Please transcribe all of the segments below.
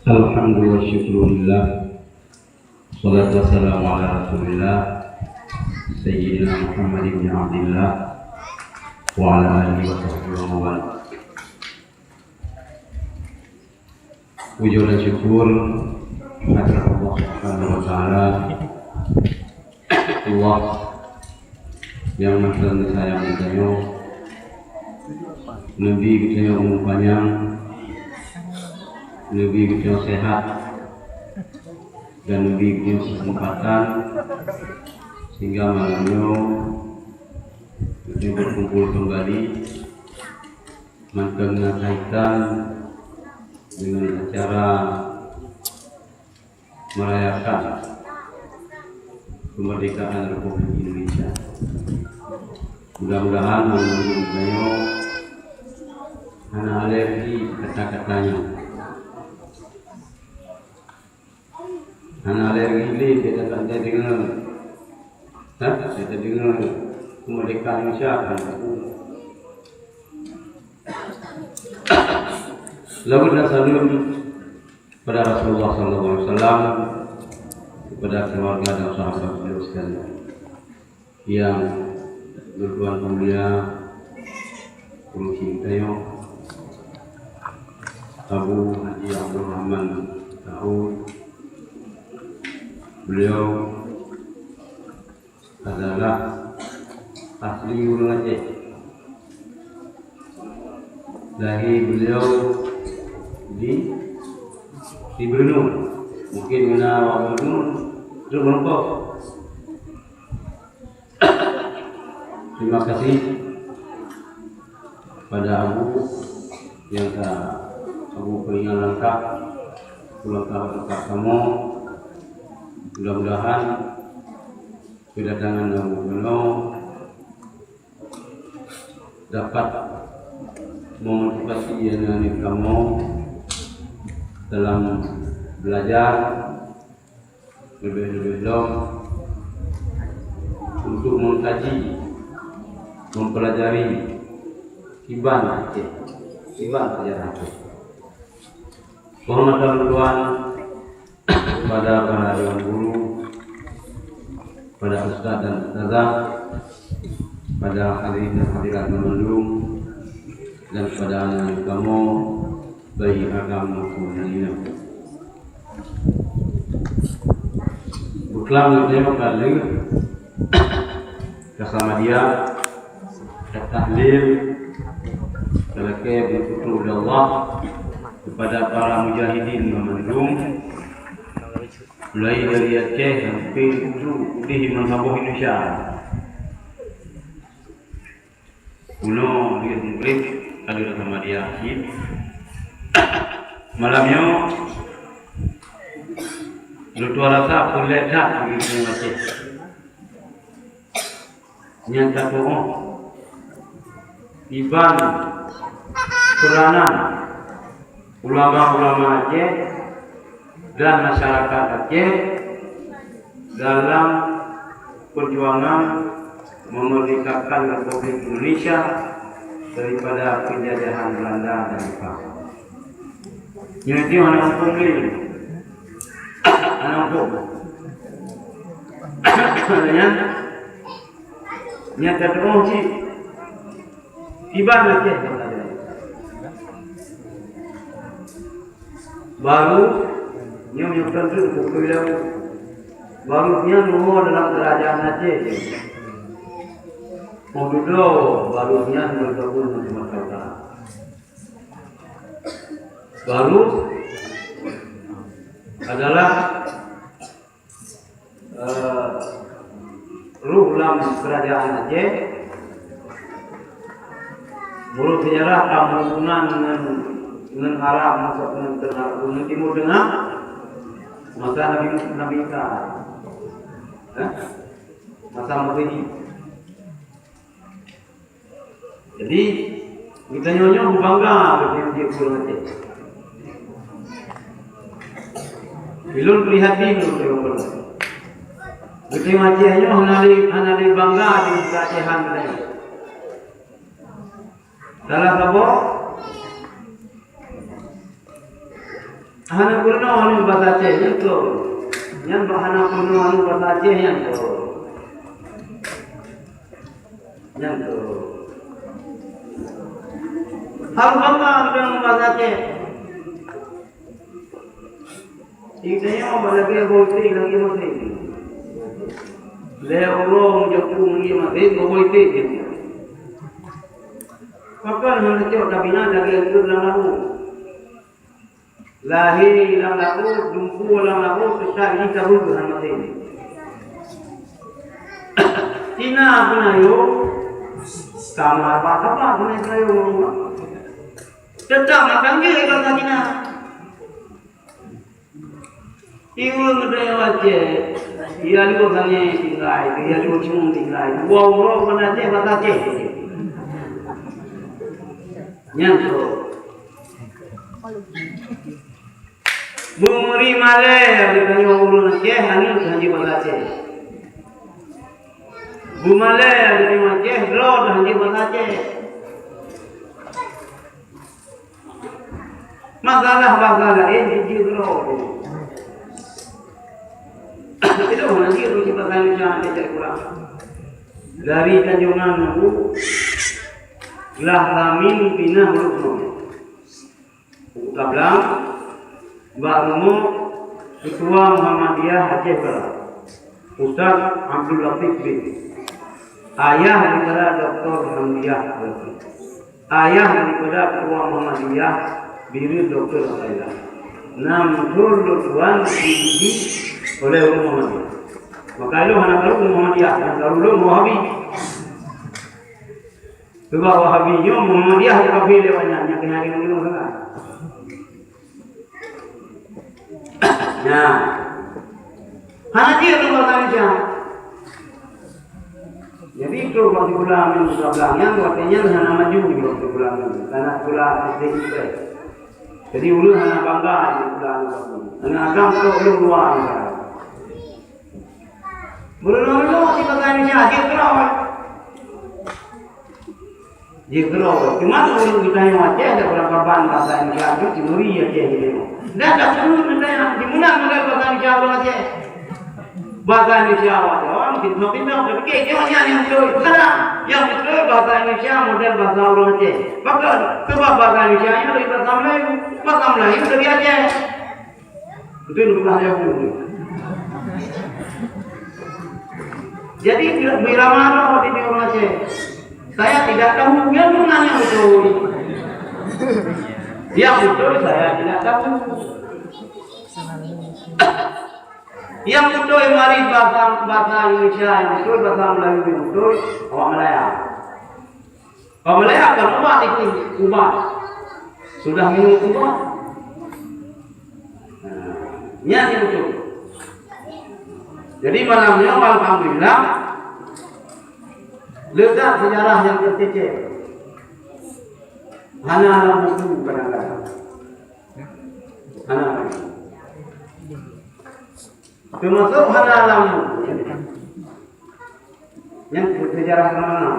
Alhamdulillah, syukurillah, salatu wassalamu ala rasulillah Sayyidina Muhammad ibn Abdillah wa ala alihi wa sahbihi wa mawala. Puji dan syukur kepada Allah Subhanahu wa ta'ala, Allah yang maha sayang kita, Nabi kita yang umur panjang, Nabi kita sehat, dan Nabi kita kesempatan sehingga malamnya kita berkumpul kembali mengenai kaitan dengan acara merayakan kemerdekaan Republik Indonesia. Mudah-mudahan menurut anak alergi kata-katanya. Anak alergi ini kita tak dengar, kita dengar kemerdekaan Indonesia kan. Lalu dan salam pada Rasulullah SAW, kepada keluarga dan sahabat beliau sekalian yang bertuan mulia Guru Sintayong Abu Haji Abdul Rahman Tahun. Beliau adalah asli Gunung Aceh. Lahir beliau di Brunei, mungkin mana Brunei itu melompok. Terima kasih pada Abu yang Abu peringat lengkap, pulang ke kamu. Mudah-mudahan kedatangan Abu Beno dapat memotivasi anak-anak kamu dalam belajar lebih untuk mengkaji, mempelajari Iban Aceh, Iban sejarah Aceh. Hormat Tuhan kepada para dewan guru, pada ustaz dan ustazah, pada hadirin dan hadirat pengunjung, dan kepada anak-anak kamu baik agama maupun dina. Berkelam kita kali bersama dia tahlil selagi bersyukur Allah kepada para mujahidin memanjung mulai dari Aceh sampai di Menhaboh Indonesia. Uno dia murid kali sama dia malamnya lu tua rasa boleh tak begitu Aceh. Nyata bohong. Iban peranan ulama-ulama Aceh dan masyarakat Aceh dalam perjuangan memerdekakan Republik Indonesia daripada penjajahan Belanda dan Jepang. Jadi anak kampung ini, anak kampung, nyata doang sih, tiba Aceh baru yang tertentu kemudian barunya nomor dalam kerajaan Aceh. Kemudian barunya bergabung dengan Sumatera Utara. Baru adalah ruh dalam kerajaan Aceh. Menurut sejarah hubungan dengan Arab masuk dengan Timur Tengah masa Nabi Isa, masa Masih. Jadi kita nyonya berbangga dengan dia Pulau Aceh. Belum prihatin belum. Kita Acehnya hanali bangga dengan keacehan kita. Dalam apa? Hana kuno anu bahasa Aceh yang tu, yang hana kuno anu bahasa Aceh yang tu, Hal bangga dengan bahasa Aceh. Ini yang balai boleh lagi masih. Le orang jepung lagi masih boleh. Maka hendak cakap tapi nak lagi itu dalam lagu. Lahir dalam lagu, jumpu dalam lagu, besar ini kabul dengan masih. Tina pun ayo, kamar apa pun ayo. Tetap nak panggil kalau Tina. Ibu ngedaya wajah, ia lu kanye tinggal, ia lu cuma tinggal. Wow, wow, mana je, mana je. Nyanto. Bumuri male, kanye ulu nake, hani kanye balaje. Bumale, kanye maje, road kanye balaje. Masalah ini jadi road. Itu nanti rujuk pertanyaan jangan dicari kurang. Dari kanjungan Nabi, lah kami pindah berumur. Kablang, baru Ketua Muhammadiyah Aceh Barat, Ustaz Abdul Latif bin, ayah daripada Dr. Hamdiah, ayah daripada Ketua Muhammadiyah Biri Dr. Abdullah. Nam tuan dididik oleh Muhammadiyah. Maka itu anak baru Muhammadiyah, anak baru Wahabi. Sebab Wahabinya Muhammadiyah yang kafir lewatnya, yang kena minum sangat. Nah, hanya dia tu bertanya. Jadi itu waktu pulang yang belakangnya, waktunya hanya maju di waktu pulang ini, karena pulang SD. Jadi ulu hanya bangga di pulang itu. Hanya agam kalau luar. Mula-mula si pertanyaan Aceh terawat. Dia terawat. Cuma kalau kita yang Aceh ada berapa bahasa Indonesia itu Timuri Aceh ini. Dan tak perlu menanya di mana bahasa Indonesia Aceh. Bahasa Indonesia Aceh. Orang pintar berfikir dia hanya yang betul. Bukanlah yang betul bahasa Indonesia model bahasa orang Aceh. Maka sebab bahasa Indonesia ini dari bahasa Melayu, bahasa Melayu dari Aceh. Itu bukan yang betul. Jadi bila mana di orang Aceh, saya tidak tahu yang mana yang betul. Yang betul saya tidak tahu. Yang betul mari bahasa Indonesia yang betul, bahasa Melayu yang betul, orang Malaya. Orang Malaya akan ubah itu ubah. Sudah minum ubah. Yang betul. Jadi malamnya alhamdulillah letak sejarah yang tercecah. Hana buku kadang-kadang. Hana. Termasuk hana lamu. Yang sejarah mana?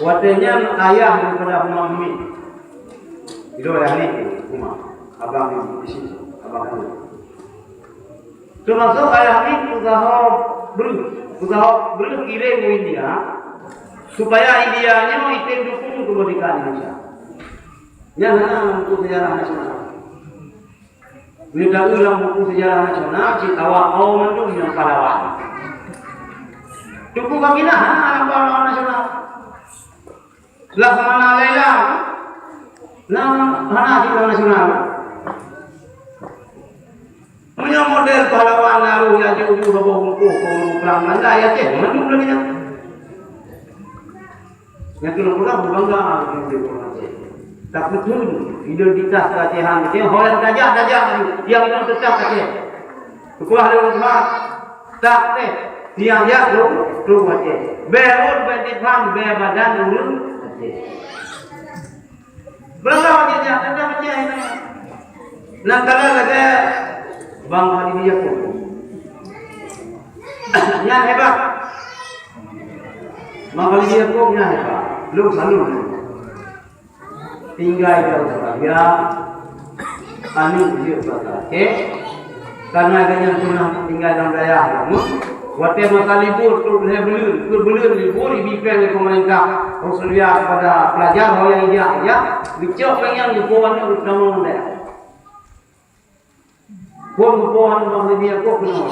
Watenya ayah daripada Muhammad. Itu yang ini, Umar. Abang di sini, abang. Termasuk ayah ini usaha kirim ke India supaya Indianya itu dukung kemerdekaan Indonesia. Yang mana buku sejarah nasional. Bila ulang buku sejarah nasional, awak mau mendung yang pahlawan. Cukup kami lah anak pahlawan nasional. Laksamana Laila, hana cerita nasional. Punya model pahlawan lalu yang jauh-jauh bawa buku perang Belanda ya cek, mendung lagi nya. Yang kena pulang berbangga di orang Aceh. Tak betul identitas Acehan itu orang dajah yang itu tetap Aceh. Kuah lewat tak teh dia lu Aceh. Beul bentipan be badan dulu Aceh. Berapa dia tetap Aceh ini. Nak kalau lagi Bang Hadi dia pun. Yang hebat. Bang Hadi dia pun yang hebat. Lu selalu tinggal di Australia. anu dia kata. Okey. Karena kalian pernah tinggal dalam daerah kamu, waktu masa libur tu belum libur diberikan oleh pemerintah Australia kepada pelajar yang dia dicok pengen lupawan itu kamu daerah. Pun lupawan bangsa dia kok kenal.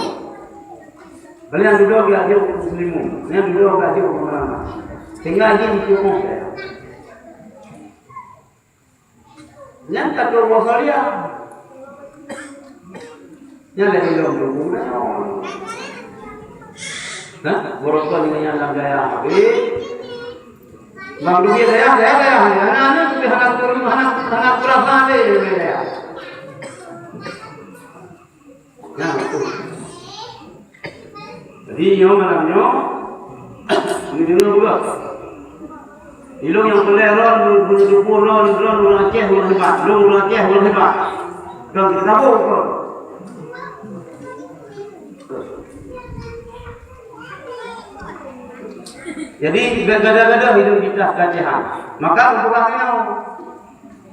Kalian duduk dia jauh muslimun, kalian duduk dia jauh kemana? Tinggal di Timur Tengah. Yang kata Australia, yang lagi dulu, nah, borok dengan yang lagi daya, bang dunia daya, anak-anak tu anak turun, anak kurang ada daya. Nah, jadi yang malamnya, ini dulu juga. Ilmu yang toleran, berjupuran, beraceh, berhebat, berhebat. Dan kita boleh. Jadi gada-gada hidup kita kajian. Maka ukurannya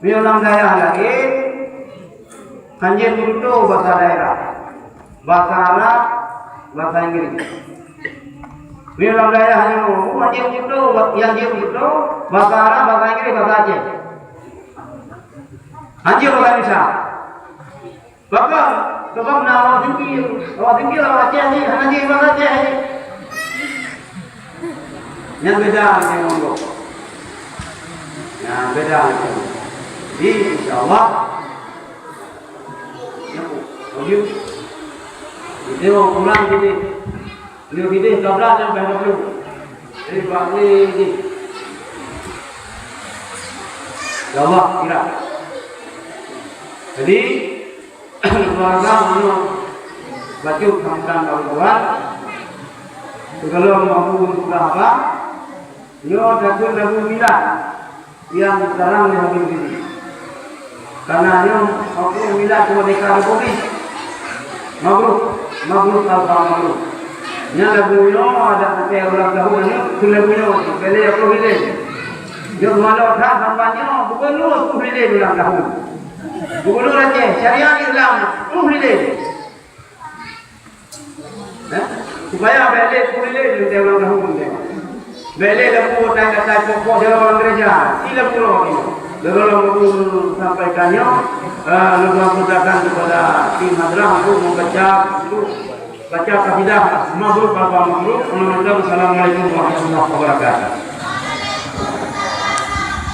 bilang daerah lagi, kanjeng itu bahasa daerah, bahasa Arab, bahasa Inggris. Bilang daerahnya, kanjeng itu yang dia itu bahasa Arab, bahasa Inggris, bahasa Aceh. Anjir bahasa Indonesia. Bapak, sebab nama tinggi lah Aceh ni, anjir bahasa Aceh ni. Yang beda dengan Mongol. Yang beda dengan Jadi insyaAllah kita mau pulang gini. Gini 12 sampai 20. Jadi bagi ini insyaAllah kira. Jadi keluarga mau baju kampung kawan-kawan. Kalau mampu untuk apa? Yo dagu milah yang sekarang diambil ini. Karena yo aku milah cuma dekar kopi. Mabruk alhamdulillah. Nya lagu yo ada pakai orang dahulu ni sudah punya beli aku beli. Yo malu dah sampainya bukan lu aku beli orang dahulu. Bukan lu aja syariat Islam aku beli. Supaya beli boleh dia orang dahulu dia. Beli lembu dan kata pokok dia orang gereja. Sila pulau ini. Dalam aku sampaikannya, lalu aku datang kepada tim madrasah untuk membaca kasidah. Mabruk Bapak mabruk. Assalamualaikum warahmatullahi wabarakatuh.